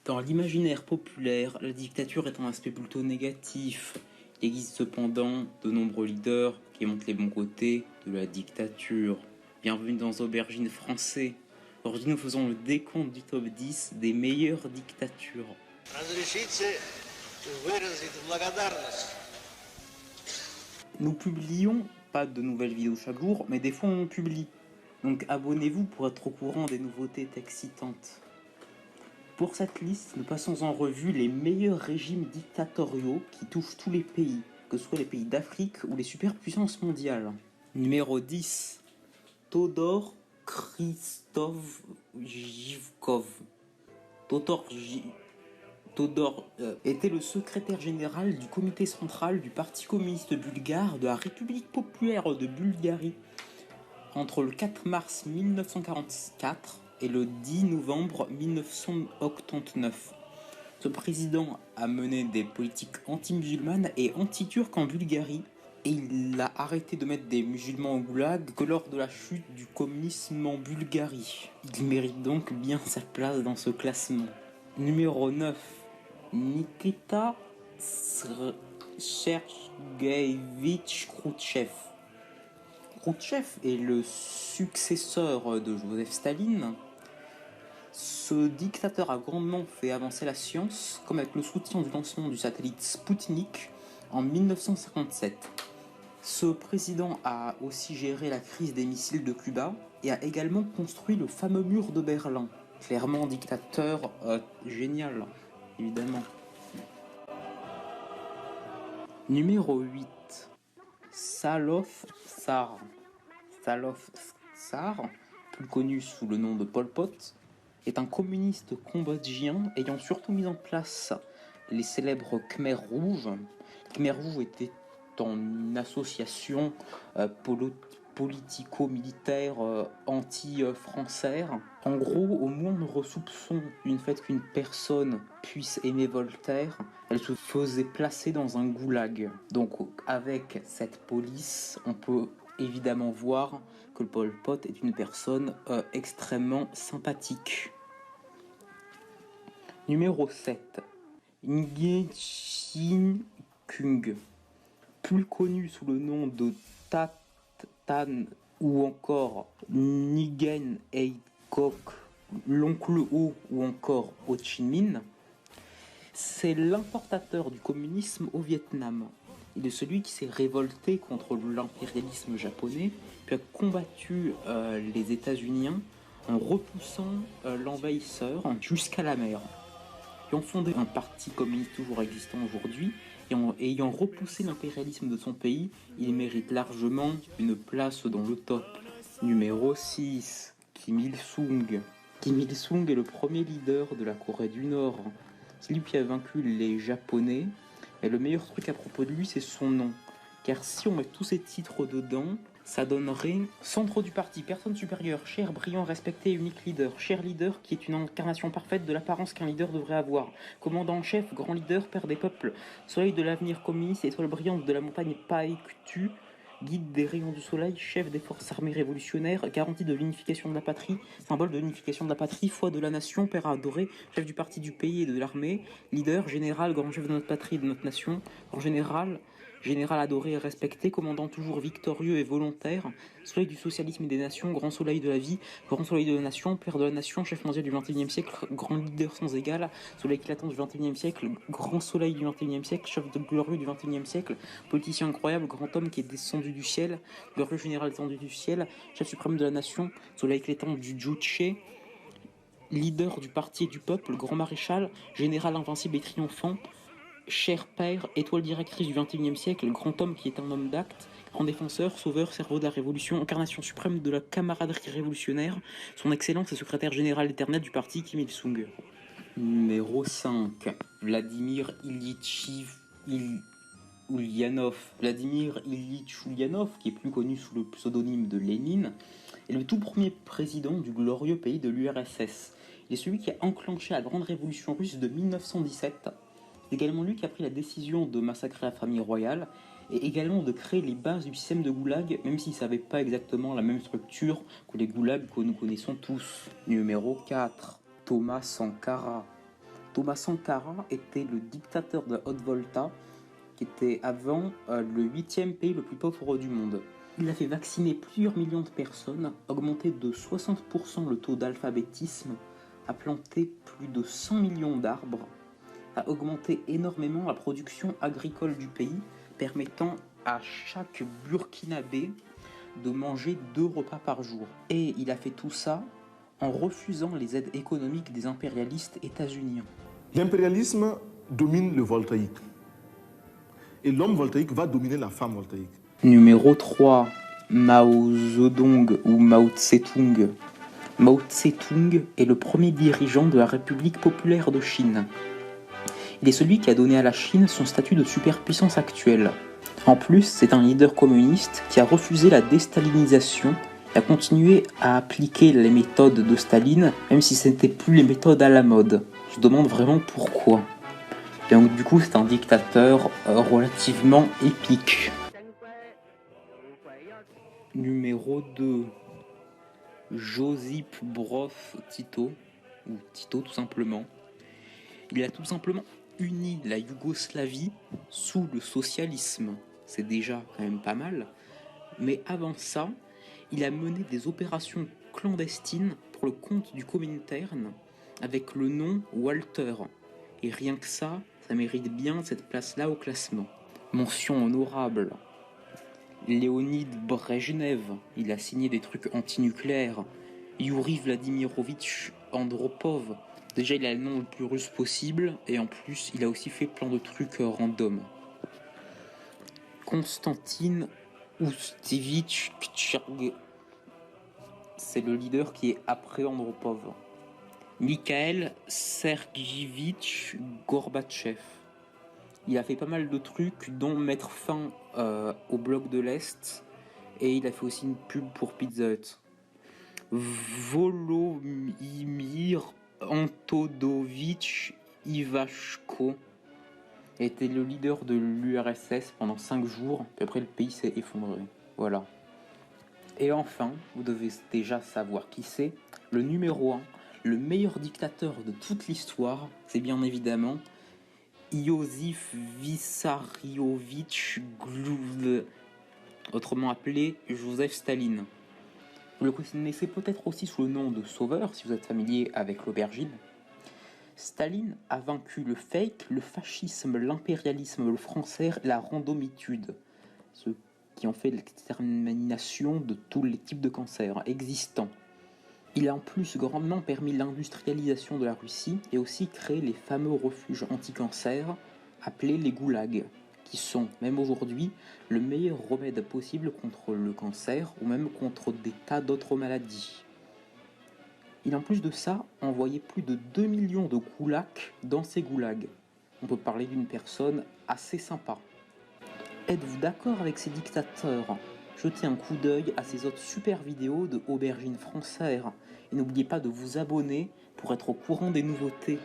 Dans l'imaginaire populaire, la dictature est un aspect plutôt négatif. Il existe cependant de nombreux leaders qui montrent les bons côtés de la dictature. Bienvenue dans Aubergine Français. Aujourd'hui, nous faisons le décompte du top 10 des meilleures dictatures. Nous publions pas de nouvelles vidéos chaque jour, mais des fois on publie. Donc abonnez-vous pour être au courant des nouveautés excitantes. Pour cette liste, nous passons en revue les meilleurs régimes dictatoriaux qui touchent tous les pays, que ce soit les pays d'Afrique ou les superpuissances mondiales. Numéro 10. Todor Christovjivkov. Todor était le secrétaire général du comité central du Parti communiste bulgare de la République populaire de Bulgarie entre le 4 mars 1944 et le 10 novembre 1989. Ce président a mené des politiques anti-musulmanes et anti-turques en Bulgarie et il a arrêté de mettre des musulmans au goulag que lors de la chute du communisme en Bulgarie. Il mérite donc bien sa place dans ce classement. Numéro 9. Nikita Sergeyevich Khrouchtchev. Khrouchtchev est le successeur de Joseph Staline. Ce dictateur a grandement fait avancer la science, comme avec le soutien du lancement du satellite Sputnik en 1957. Ce président a aussi géré la crise des missiles de Cuba et a également construit le fameux mur de Berlin. Clairement dictateur génial, évidemment. Numéro 8. Salov Tsar. Salov Tsar, plus connu sous le nom de Pol Pot, est un communiste cambodgien ayant surtout mis en place les célèbres Khmers rouges. Les Khmers rouges étaient une association politico-militaire anti-française. En gros, au moindre soupçon d'une fait qu'une personne puisse aimer Voltaire, elle se faisait placer dans un goulag. Donc avec cette police, on peut évidemment voir que le Pol Pot est une personne extrêmement sympathique. Numéro 7. Ngye Shin Kung, plus connu sous le nom de Tat Tan ou encore Nguyen Hei Kok, l'oncle Ho ou encore Ho Chi Minh, c'est l'importateur du communisme au Vietnam. Il est celui qui s'est révolté contre l'impérialisme japonais, puis a combattu les États-Unis en repoussant l'envahisseur jusqu'à la mer. Ayant fondé un parti communiste toujours existant aujourd'hui, et ayant repoussé l'impérialisme de son pays, il mérite largement une place dans le top. Numéro 6. Kim Il-sung. Kim Il-sung est le premier leader de la Corée du Nord. C'est lui qui a vaincu les Japonais, et le meilleur truc à propos de lui, c'est son nom. Car si on met tous ces titres dedans, ça donnerait centre du parti, personne supérieure, cher, brillant, respecté, unique leader, cher leader qui est une incarnation parfaite de l'apparence qu'un leader devrait avoir, commandant en chef, grand leader, père des peuples, soleil de l'avenir communiste, étoile brillante de la montagne Paektu, guide des rayons du soleil, chef des forces armées révolutionnaires, garantie de l'unification de la patrie, symbole de l'unification de la patrie, foi de la nation, père adoré, chef du parti du pays et de l'armée, leader, général, grand chef de notre patrie et de notre nation, grand général adoré et respecté, commandant toujours victorieux et volontaire, soleil du socialisme et des nations, grand soleil de la vie, grand soleil de la nation, père de la nation, chef mondial du XXIe siècle, grand leader sans égal, soleil éclatant du XXIe siècle, grand soleil du XXIe siècle, chef de glorieux du XXIe siècle, politicien incroyable, grand homme qui est descendu du ciel, glorieux général descendu du ciel, chef suprême de la nation, soleil éclatant du Juche, leader du parti et du peuple, grand maréchal, général invincible et triomphant, cher père, étoile directrice du XXIe siècle, grand homme qui est un homme d'acte, grand défenseur, sauveur, cerveau de la révolution, incarnation suprême de la camaraderie révolutionnaire, son excellence et secrétaire général éternel du parti Kim Il-sung. Numéro 5. Vladimir Ilyich Ulyanov. Vladimir Ilyich Ulyanov, qui est plus connu sous le pseudonyme de Lénine, est le tout premier président du glorieux pays de l'URSS. Il est celui qui a enclenché la grande révolution russe de 1917. C'est également lui qui a pris la décision de massacrer la famille royale et également de créer les bases du système de goulag, même s'il ne savait pas exactement la même structure que les goulags que nous connaissons tous. Numéro 4. Thomas Sankara. Thomas Sankara était le dictateur de Haute-Volta, qui était avant le 8e pays le plus pauvre du monde. Il a fait vacciner plusieurs millions de personnes, augmenté de 60% le taux d'alphabétisme, a planté plus de 100 millions d'arbres, a augmenté énormément la production agricole du pays, permettant à chaque Burkinabé de manger 2 repas par jour. Et il a fait tout ça en refusant les aides économiques des impérialistes états-uniens. L'impérialisme domine le voltaïque. Et l'homme voltaïque va dominer la femme voltaïque. Numéro 3, Mao Zedong ou Mao Tse-tung. Mao Tse-tung est le premier dirigeant de la République populaire de Chine. Il est celui qui a donné à la Chine son statut de superpuissance actuelle. En plus, c'est un leader communiste qui a refusé la déstalinisation et a continué à appliquer les méthodes de Staline, même si ce n'était plus les méthodes à la mode. Je me demande vraiment pourquoi. Et donc du coup, c'est un dictateur relativement épique. Numéro 2. Josip Broz Tito, ou Tito tout simplement. Il a tout simplement uni la Yougoslavie sous le socialisme. C'est déjà quand même pas mal. Mais avant ça, il a mené des opérations clandestines pour le compte du Comintern avec le nom Walter. Et rien que ça mérite bien cette place-là au classement. Mention honorable. Léonid Brejnev, il a signé des trucs antinucléaires. Yuri Vladimirovitch Andropov, déjà il a le nom le plus russe possible, et en plus il a aussi fait plein de trucs random. Konstantin Oustevitch Kchirg, c'est le leader qui est après Andropov. Mikhail Sergeyevitch Gorbatchev. Il a fait pas mal de trucs, dont mettre fin au bloc de l'Est, et il a fait aussi une pub pour Pizza Hut. Volodymyr Antodovitch Ivashko était le leader de l'URSS pendant 5 jours, puis après le pays s'est effondré. Voilà. Et enfin, vous devez déjà savoir qui c'est, le numéro 1, le meilleur dictateur de toute l'histoire, c'est bien évidemment Iosif Vissarionovitch Gluv, autrement appelé Joseph Staline. Vous le connaissez peut-être aussi sous le nom de Sauveur, si vous êtes familier avec l'aubergine. Staline a vaincu le fake, le fascisme, l'impérialisme français et la randomitude, ce qui ont fait l'extermination de tous les types de cancers existants. Il a en plus grandement permis l'industrialisation de la Russie et aussi créé les fameux refuges anti-cancer appelés les goulags, qui sont, même aujourd'hui, le meilleur remède possible contre le cancer ou même contre des tas d'autres maladies. Il a en plus de ça envoyé plus de 2 millions de goulaks dans ces goulags. On peut parler d'une personne assez sympa. Êtes-vous d'accord avec ces dictateurs ? Jetez un coup d'œil à ces autres super vidéos de aubergines françaises et n'oubliez pas de vous abonner pour être au courant des nouveautés.